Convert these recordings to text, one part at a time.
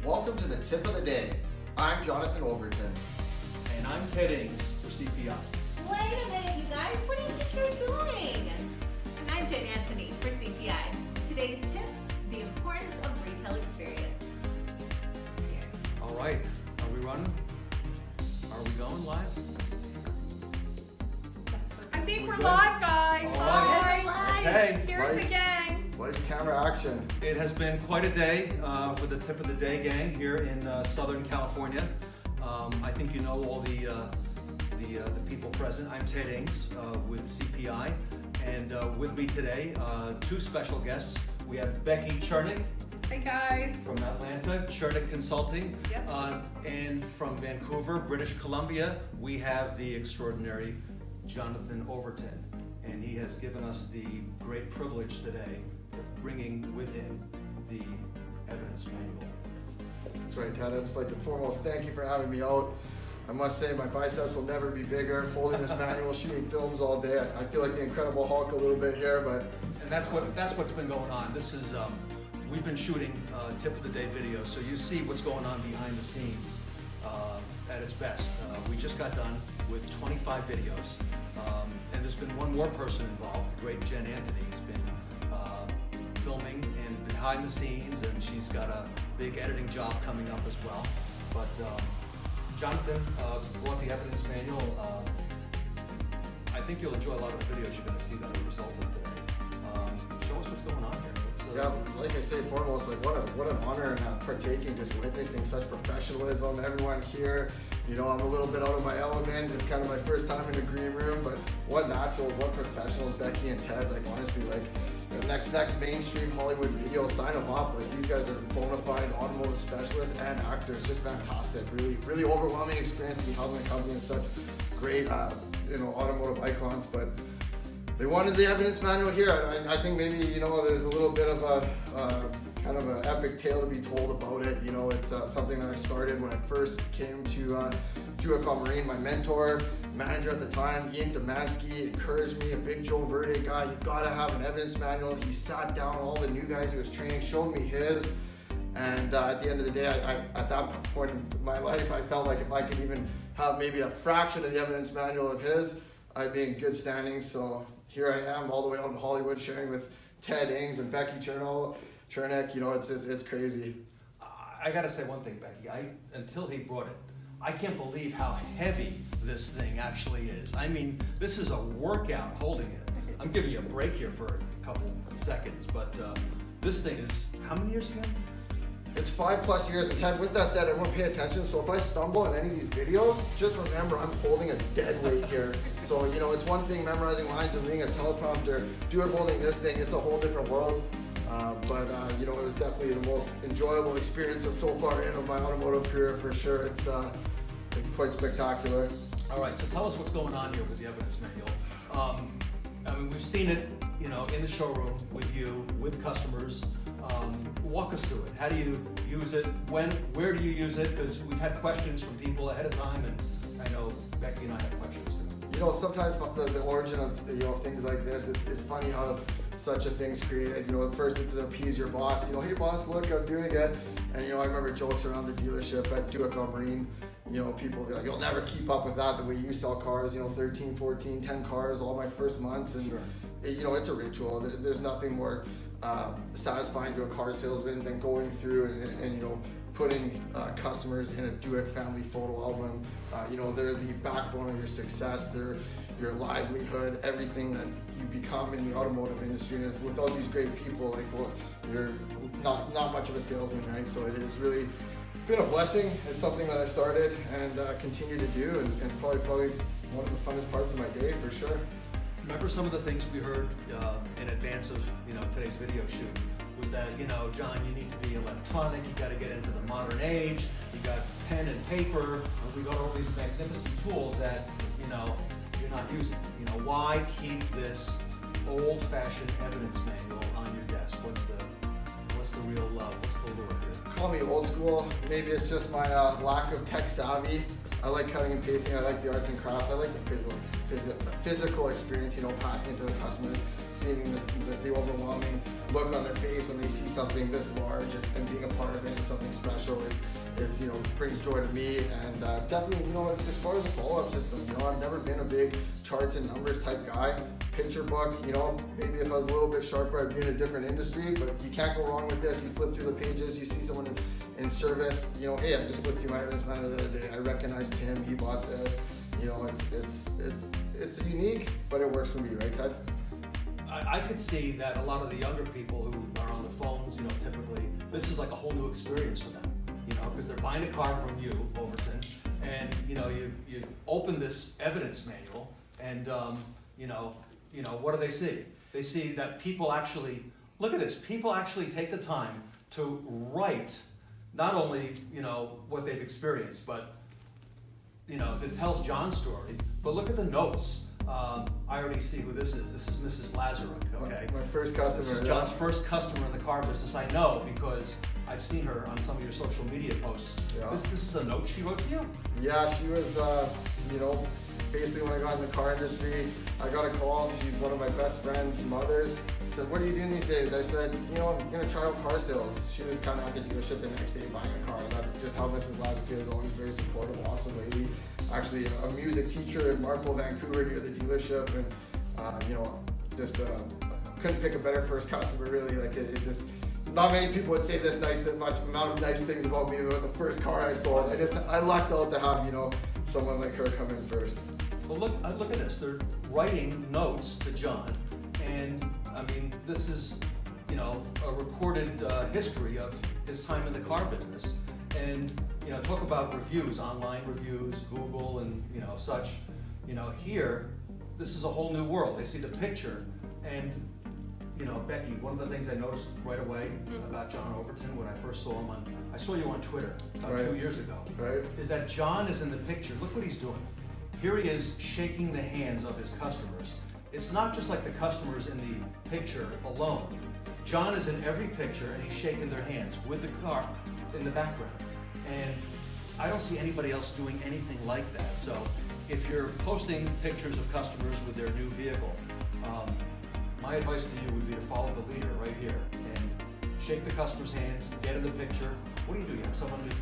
Welcome to the tip of the day. I'm Jonathan Overton. And I'm Ted Ings for CPI. Wait a minute, you guys. What do you think you're doing? And I'm Jen Anthony for CPI. Today's tip, the importance of retail experience. Here. All right, are we running? Are we going live? I think we're good? live, guys. All Hi. right. Okay. Here's the Lights. gang. Lights, camera, action. It has been quite a day for the tip of the day gang here in Southern California. I think you know all the people present. I'm Ted Ings with CPI, and with me today, two special guests. We have Becky Chernick Hey, guys. from Atlanta, Chernick Consulting, Yep. and from Vancouver, British Columbia, we have the extraordinary Jonathan Overton, and he has given us the great privilege today of bringing with him the evidence manual. That's right, Ted. I'd just like to foremost thank you for having me out. I must say my biceps will never be bigger. Holding this manual, shooting films all day. I feel like the Incredible Hulk a little bit here, but And that's what's been going on. This is we've been shooting tip of the day videos, so you see what's going on behind the scenes at its best. We just got done with 25 videos, and there's been one more person involved. The great Jen Anthony has been filming and behind the scenes, and she's got a big editing job coming up as well. But Jonathan brought the evidence manual. I think you'll enjoy a lot of the videos you're going to see that are resulted today. Show us what's going on here. yeah, like I say, foremost, like what an honor and partaking, just witnessing such professionalism. Everyone here, you know, I'm a little bit out of my element. It's kind of my first time in a green room, but what naturals, what professionals, Becky and Ted. Like honestly, like the next mainstream Hollywood video, sign them up. Like these guys are bona fide automotive specialists and actors. Just fantastic. Really overwhelming experience to be helping a company in such great, automotive icons. But they wanted the evidence manual here. I think maybe, you know, there's a little bit of a kind of an epic tale to be told about it. You know, it's something that I started when I first came to Duacom Marine. My mentor, manager at the time, Ian Demansky, encouraged me, a big Joe Verde guy, you gotta have an evidence manual. He sat down all the new guys he was training, showed me his, and at the end of the day, at that point in my life, I felt like if I could even have maybe a fraction of the evidence manual of his, I'd be in good standing. So here I am, all the way out in Hollywood, sharing with Ted Ings and Becky Chernick. You know, it's crazy. I gotta say one thing, Becky. Until he brought it, I can't believe how heavy this thing actually is. I mean, this is a workout holding it. I'm giving you a break here for a couple seconds, but this thing is how many years again? It's 5+ years, and Ted, with that said, everyone pay attention. So if I stumble in any of these videos, just remember I'm holding a dead weight here. So, you know, it's one thing memorizing lines and reading a teleprompter. Do it holding this thing, it's a whole different world. But you know, it was definitely the most enjoyable experience so far in my automotive career for sure. It's quite spectacular. All right, so tell us what's going on here with the evidence manual. I mean, we've seen it, you know, in the showroom with you, with customers. Walk us through it. How do you use it? Where do you use it? Because we've had questions from people ahead of time, and I know Becky and I have questions too. You know, sometimes the origin of, you know, things like this, it's funny how such a thing's created. You know, at first it's to appease your boss. You know, hey boss, look, I'm doing it. And you know, I remember jokes around the dealership at Duacom Marine. You know, people would be like, you'll never keep up with that the way you sell cars. You know, 13, 14, 10 cars all my first months. And Sure. you know, it's a ritual. There's nothing more satisfying to a car salesman than going through and you know, putting customers in a Duac family photo album. You know, they're the backbone of your success. They're your livelihood, everything that you become in the automotive industry. And without these great people, like, well, you're not much of a salesman, right? So it's really been a blessing. It's something that I started and continue to do, and probably one of the funnest parts of my day for sure. Remember some of the things we heard in advance of, you know, today's video shoot was that, you know, John, you need to be electronic, you got to get into the modern age, you got pen and paper, and we got all these magnificent tools that, you know, you're not using. You know, why keep this old-fashioned evidence manual on your desk? What's the real love? What's the lure here? Call me old school. Maybe it's just my lack of tech savvy. I like cutting and pasting. I like the arts and crafts. I like the physical experience, you know, passing it to the customers. seeing the overwhelming look on their face when they see something this large and being a part of it is something special. It's brings joy to me, and definitely, as far as a follow-up system, I've never been a big charts and numbers type guy. Picture book, maybe if I was a little bit sharper, I'd be in a different industry, but you can't go wrong with this. You flip through the pages, you see someone in service, hey, I just flipped through my evidence manual the other day. I recognized Tim, he bought this. It's unique, but it works for me, right, Ted? I could see that a lot of the younger people who are on the phones, typically, this is like a whole new experience for them, because they're buying a car from you, Overton, and, you open this evidence manual, and, what do they see? They see that people actually, look at this, people actually take the time to write not only, what they've experienced, but, it tells John's story, but look at the notes. I already see who this is. This is Mrs. Lazaruk, okay? My first customer. This is John's first customer in the car business. I know because I've seen her on some of your social media posts. Yeah. This is a note she wrote to you? Yeah, she was, basically when I got in the car industry, I got a call. She's one of my best friend's mothers. She said, "What are you doing these days?" I said, "I'm going to try out car sales." She was kind of at the dealership the next day buying a car. That's just how Mrs. Lazaruk is, always very supportive, awesome lady. Actually, a music teacher in Marple, Vancouver near the dealership. And, couldn't pick a better first customer, really. Like, it just, not many people would say this much amount of nice things about me about the first car I sold. I lucked out to have, someone like her come in first. Well, look at this. They're writing notes to John, and this is, a recorded history of his time in the car business. And talk about reviews, online reviews, Google, and such. Here, this is a whole new world. They see the picture, and Becky, one of the things I noticed right away about John Overton when I first saw him I saw you on Twitter about Right. 2 years ago, Right. is that John is in the picture. Look what he's doing. Here he is shaking the hands of his customers. It's not just like the customers in the picture alone. John is in every picture and he's shaking their hands with the car in the background. And I don't see anybody else doing anything like that. So if you're posting pictures of customers with their new vehicle, my advice to you would be to follow the leader right here and shake the customer's hands, get in the picture. What do? You have someone just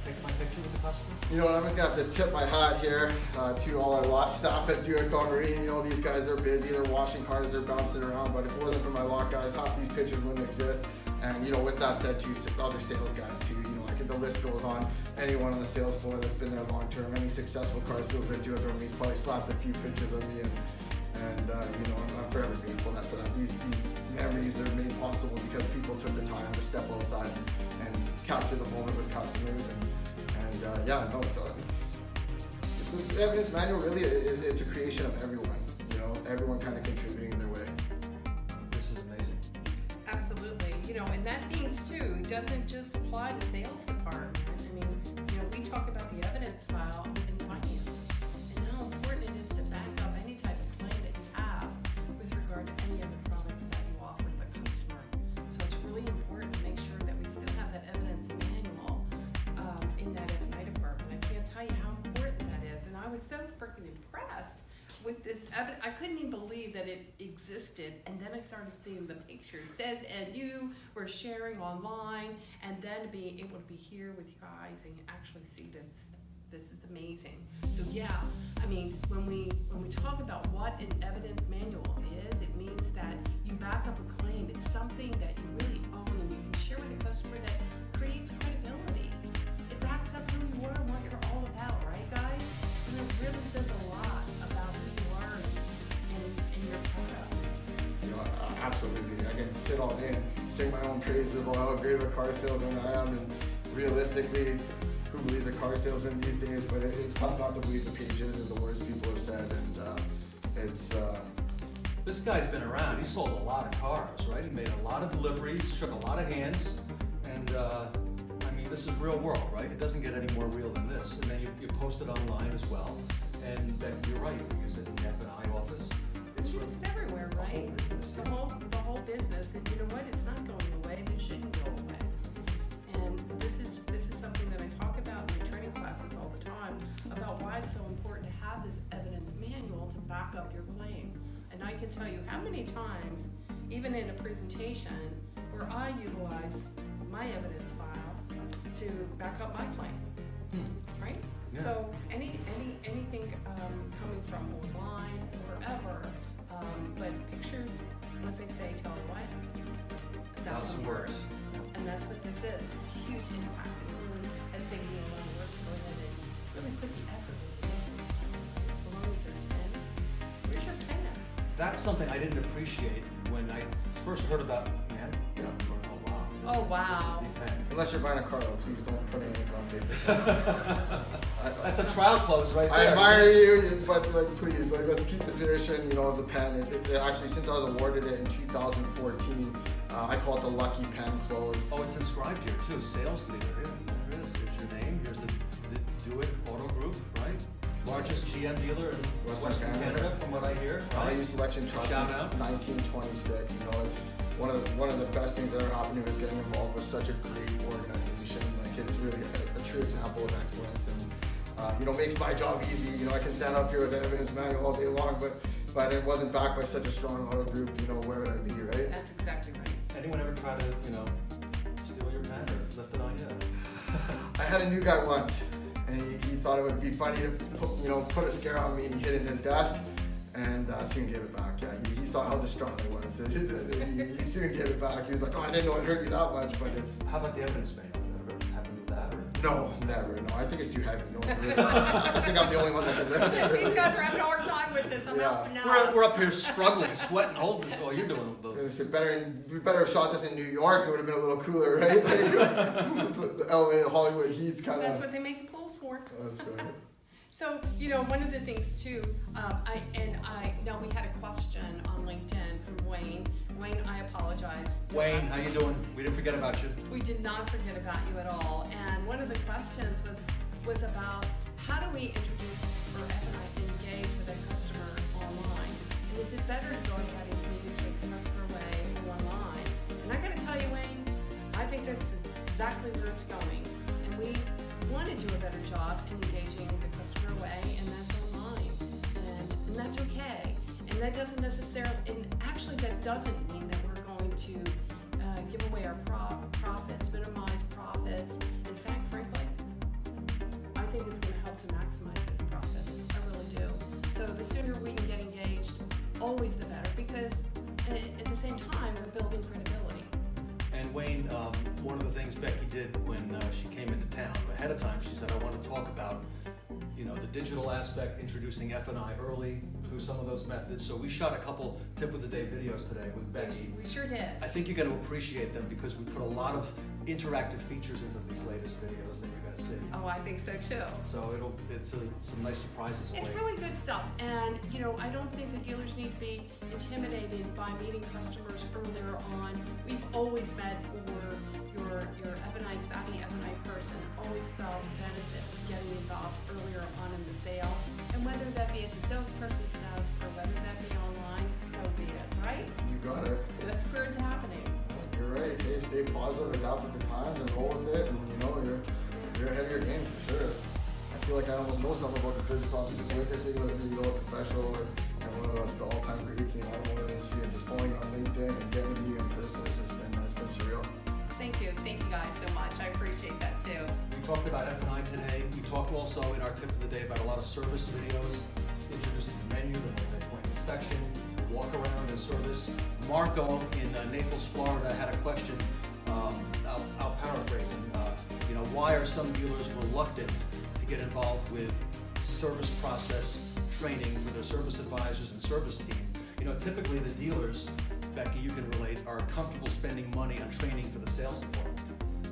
take my picture with the customer? I'm just gonna have to tip my hat here to all our lot staff at Duacon Marine. These guys are busy, they're washing cars, they're bouncing around, but if it wasn't for my lot guys, half these pictures wouldn't exist. And with that said, too, other sales guys too, the list goes on. Anyone on the sales floor that's been there long term, any successful car salesman at Duacon Marine's probably slapped a few pictures of me, and I'm forever grateful for that. These memories are made possible because people took the time to step outside and capture the moment with customers. It's the evidence manual. Really, it's a creation of everyone. Everyone kind of contributing in their way. This is amazing. Absolutely. And that means too, it doesn't just apply to sales department. We talk about the evidence file in finance and how important it is to back up any type of claim that you have with regard to any of the products that you offer the customer. So it's really important to make sure that we still have that evidence manual in that F&I department. I can't tell you how important that is. And I was so freaking impressed with this evidence. I couldn't even believe that it existed, and then I started seeing the pictures, and you were sharing online, and then being able to be here with you guys and actually see this is amazing. So yeah, when we talk about what an evidence manual is, it means that you back up a claim. It's something that you really own and you can share with the customer that creates credibility. It backs up who you are and what you're all about, right, guys? And it really says a lot about who you are and your product. Absolutely. I can sit all day and sing my own praises about how great of a car salesman I am, and realistically, who believes a car salesman these days? But it's tough not to believe the pages and the words people have said, and This guy's been around. He sold a lot of cars, right? He made a lot of deliveries, shook a lot of hands, and this is real world, right? It doesn't get any more real than this. And then you post it online as well, and then you're right. We use it in the F&I office. It's used everywhere, right? The whole business, and you know what? It's not going away, and it shouldn't go away. And this is something that I talk about in my training classes all the time about why it's so important to have this evidence manual to back up your claim. And And I can tell you how many times, even in a presentation, where I utilize my evidence file to back up my claim, right? Yeah. So anything coming from online or wherever, but pictures, as they say, tell a what? 1,000 words. And that's what this is. It's a huge impact. It really has taken me a lot of work to go ahead and really put the effort into it. Along with your pen. Where's your pen at? That's something I didn't appreciate when I first heard about, man, Yeah. oh wow. Oh, wow. This is the pen. Unless you're buying a car, though, please don't put any ink on paper. That's a trial close right I there. admire you, but like, please, like, let's keep the tradition, you know, of the pen. It actually, since I was awarded it in 2014, I call it the Lucky Pen Close. Oh, it's inscribed here too, sales leader, here, there it is, here's your name, here's the Do It Auto Group, right? Largest GM dealer in Western Western Canada. Canada, from what I hear, right? Value Selection Trust Shout since out. 1926. You know, one of the best things that ever happened to me was getting involved with such a great organization. Like, it is really a true example of excellence, and you know, makes my job easy. You know, I can stand up here with an evidence manual all day long, but it wasn't backed by such a strong auto group. You know, where would I be, right? That's exactly right. Anyone ever try to, you know, steal your pen or lift it on you? I had a new guy once, and he thought it would be funny to put a scare on me, and he hid it in his desk, and soon gave it back. Yeah, he saw how distraught I was. He soon gave it back. He was like, "Oh, I didn't know it hurt you that much," but it's How about the evidence manual? Ever happened with that? Or? no, never. No, I think it's too heavy. No, really. I think I'm the only one that can lift it. These Really. guys are having a hard time with this. I'm out for now. We're up here struggling, sweating, holding this. Oh, you're doing I was those. gonna say, we better have shot this in New York. It would have been a little cooler, right? The LA, Hollywood heat's kind That's of. what they make the polls for. That's good. So, you know, one of the things too, now we had a question on LinkedIn from Wayne. Wayne, I apologize. Wayne, how you doing? We didn't forget about you. We did not forget about you at all. And one of the questions was about how do we introduce or engage with a customer online? And is it better to go ahead and communicate the customer way or online? And I gotta tell you, Wayne, I think that's exactly where it's going. And we want to do a better job in engaging the customer way, and that's online. And that's okay. And that doesn't necessarily, and actually that doesn't mean that we're going to give away our profits, minimize profits. In fact, frankly, I think it's going to help to maximize those profits. I really do. So the sooner we can get engaged, always the better, because at the same time, we're building credibility. And Wayne, one of the things Becky did when she came into town, ahead of time, she said, I want to talk about, you know, the digital aspect, introducing F&I early through some of those methods. So we shot a couple tip of the day videos today with Becky. We sure did. I think you're going to appreciate them because we put a lot of interactive features into these latest videos that you're going to see. Oh, I think so too. So it's some nice surprises It's away. really good stuff, and you know, I don't think that dealers need to be intimidated by meeting customers earlier on. We've always met your F&I savvy F&I person always felt benefit getting involved earlier on in the sale, and whether that be at the salesperson's desk or whether that be online, so be it, right? You got it. That's where it's happening. You're right. Hey, stay positive, adapt with the times, and roll with it. And you know, you're ahead of your game for sure. I feel like I almost know something about the business offices witnessing with a professional and one of the all-time greats in the automotive industry, and just following on LinkedIn and getting to meet in person. It's been surreal. Thank you guys so much. I appreciate that too. We talked about F&I today. We talked also in our tip of the day about a lot of service videos, introducing the menu, the multi-point inspection, walk around and service. Marco in Naples, Florida had a question. I'll paraphrase him. You know, why are some dealers reluctant to get involved with service process training for their service advisors and service team? You know, typically the dealers, Becky, you can relate, are comfortable spending money on training for the sales department.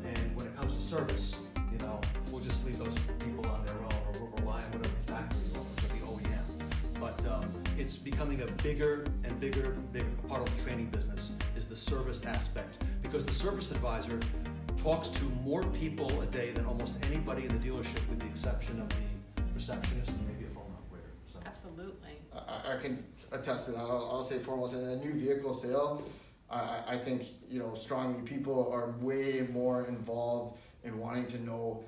And when it comes to service, you know, we'll just leave those people on their own, or we'll rely on whatever the factory owns or the OEM. But it's becoming a bigger and bigger part of the training business is the service aspect, because the service advisor talks to more people a day than almost anybody in the dealership, with the exception of the receptionist and maybe a phone operator. So. Absolutely. I can attest to that. I'll say foremost, in a new vehicle sale, I think, you know, strongly people are way more involved in wanting to know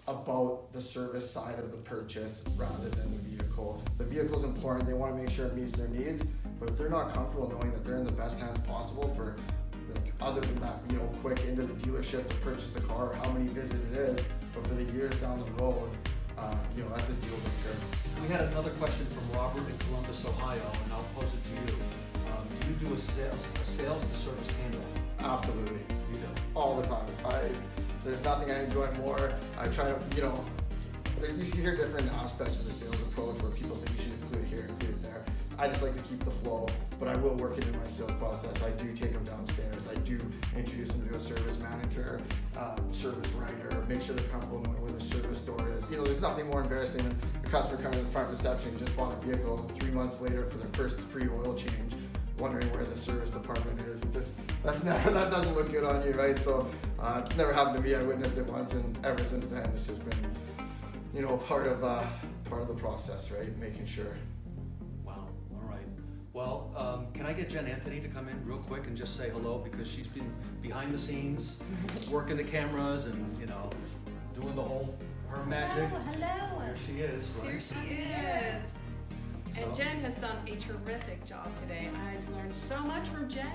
about the service side of the purchase rather than the vehicle. vehicle. The vehicle's important, they wanna make sure it meets their needs, but if they're not comfortable knowing that they're in the best hands possible for, like, other than that, you know, quick into the dealership to purchase the car, or how many visits it is, but for the years down the road, you know, that's a deal breaker. We had another question from Robert in Columbus, Ohio, and I'll pose it to you. Do you do a sales to service handoff? Absolutely. You do. All the time. There's nothing I enjoy more. I try to, you know, you hear different aspects of the sales approach where people say you should include it here, include it there. I just like to keep the flow, but I will work into my sales process. I do take them downstairs. I do introduce them to a service manager, service writer, make sure they're comfortable knowing where the service door is. You know, there's nothing more embarrassing than a customer coming to the front reception, just bought a vehicle 3 months later for their first free oil change, wondering where the service department is. That doesn't look good on you, right? So it never happened to me. I witnessed it once, and ever since then, it's just been, you know, part of the process, right? Making sure. Wow, all right. Well, can I get Jen Anthony to come in real quick and just say hello, because she's been behind the scenes, working the cameras and, you know, doing the whole, her magic. Hello. Here she is, right? Here she is. And So- Jen has done a terrific job today. I've learned so much from Jen.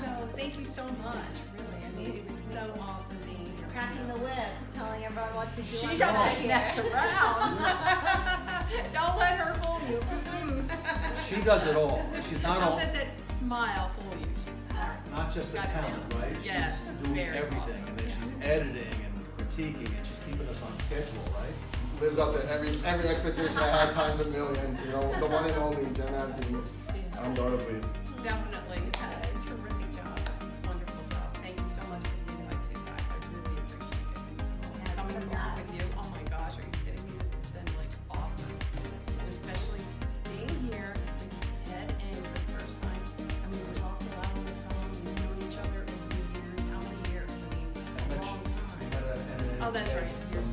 So thank you so much, really. I mean, it was so awesome being here. Cracking the whip, telling everyone what to do. She on doesn't the mess here. around. Don't let her fool you. She does it all. She's not Don't all, let that smile fool you. She's smart. not just Got it accountant, down. right? Yes, She's doing very everything, awesome. and then she's editing and critiquing, and she's keeping us on schedule, right? Lived up to every expectation I had times a million. You know, the one and only Jen Anthony, undoubtedly. Definitely. Terrific job. Wonderful job. Thank you so much for the invite too, guys. I really appreciate it. Coming to work with you. Oh my gosh, are you kidding me? This has been like awesome. And especially being here with Ed and for the first time. I mean, we talked a lot on the phone. We've known each other over the years. How many years? I mean, a long time. Oh, that's right. Years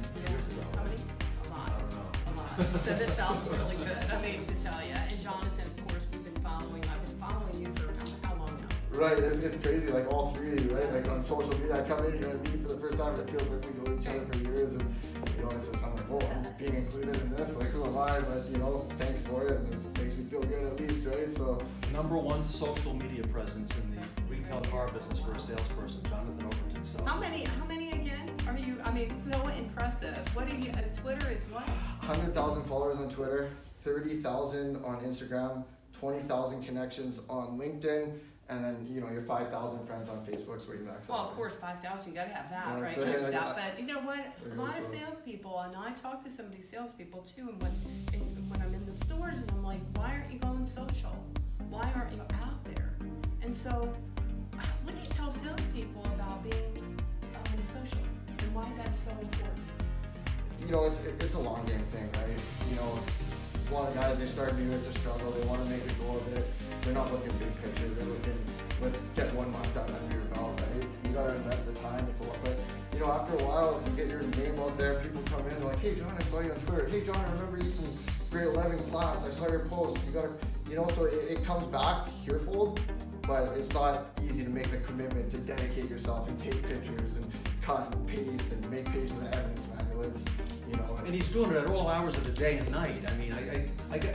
ago. How many? A lot. I don't know. A lot. So this sounds really good. I mean, to tell you. And Jonathan, of course, I've been following you for how long now? Right, it's crazy, like all three of you, right? Like on social media, I come in here and meet for the first time, and it feels like we know each other for years, and you know, it's I'm like, oh, I'm being included in this, like who am I? But you know, thanks for it, and it makes me feel good at least, right? So Number one social media presence in the retail car business for a salesperson, Jonathan Overton. So How many again are you? I mean, so impressive. What do you, Twitter is what? 100,000 followers on Twitter, 30,000 on Instagram, 20,000 connections on LinkedIn, and then you know your 5,000 friends on Facebook, so you max out. Well, of course, 5,000, you gotta have that, Yeah, right? so, Maxed yeah, out. But you know what? there A lot you of go. salespeople, and I talk to some of these salespeople too, and when I'm in the stores, and I'm like, why aren't you going social? Why aren't you out there? And so, what do you tell salespeople about being social and why that's so important? You know, it's a long game thing, right? You know, a lot of guys, they start new, it's a struggle, they want to make a go of it. They're not looking big picture, they're looking, let's get 1 month out under your belt, right? You gotta invest the time, it's a lot, but you know, after a while, you get your name out there, people come in, like, hey John, I saw you on Twitter. Hey John, I remember you from grade 11 class, I saw your post. You gotta, you know, so it comes back herefold, but it's not easy to make the commitment to dedicate yourself and take pictures and cut and paste and make pages of evidence manual. It's, you know, and he's doing it at all hours of the day and night. I mean,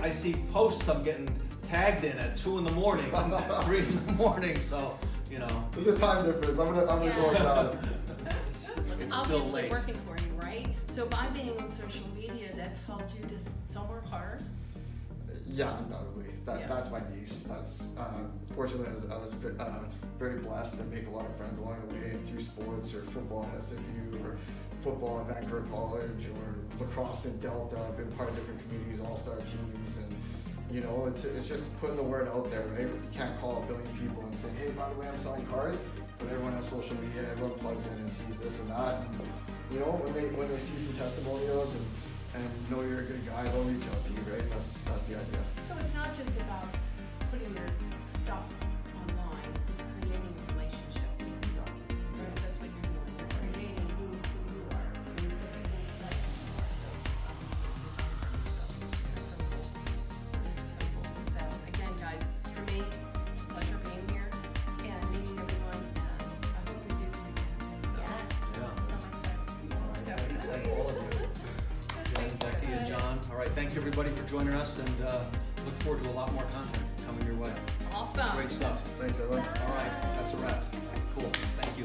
I see posts I'm getting tagged in at 2 in the morning, 3 in the morning. So you know, there's a time difference. I'm gonna go with that. it's still Obviously late. working for you, right? So by being on social media, that's helped you to sell more cars? Yeah, undoubtedly. Yeah. That's my niche. That's fortunately I was very blessed to make a lot of friends along the way through sports or football at SFU or football at Vancouver College or lacrosse in Delta. I've been part of different communities, all-star teams, and you know, it's just putting the word out there, right? You can't call a billion people and say, hey, by the way, I'm selling cars, but everyone has social media, everyone plugs in and sees this and that. And, you know, when they see some testimonials and know you're a good guy, they'll reach out to you, right? That's the idea. So it's not just about putting your stuff online, it's creating a relationship. Right? That's what you're doing. You're creating who you are. And so people like who you are. So that's so cool. This is so cool. So again, guys, for me, it's a pleasure being here and meeting everyone, and I hope we do this again. So, Yes. Yeah. so much fun. All right. Thank all of you. Jen, Becky, and John, All right, thank you everybody for joining us, and look forward to a lot more content coming your way. Awesome. Great stuff. Thanks, everyone. All right, that's a wrap. Cool, thank you.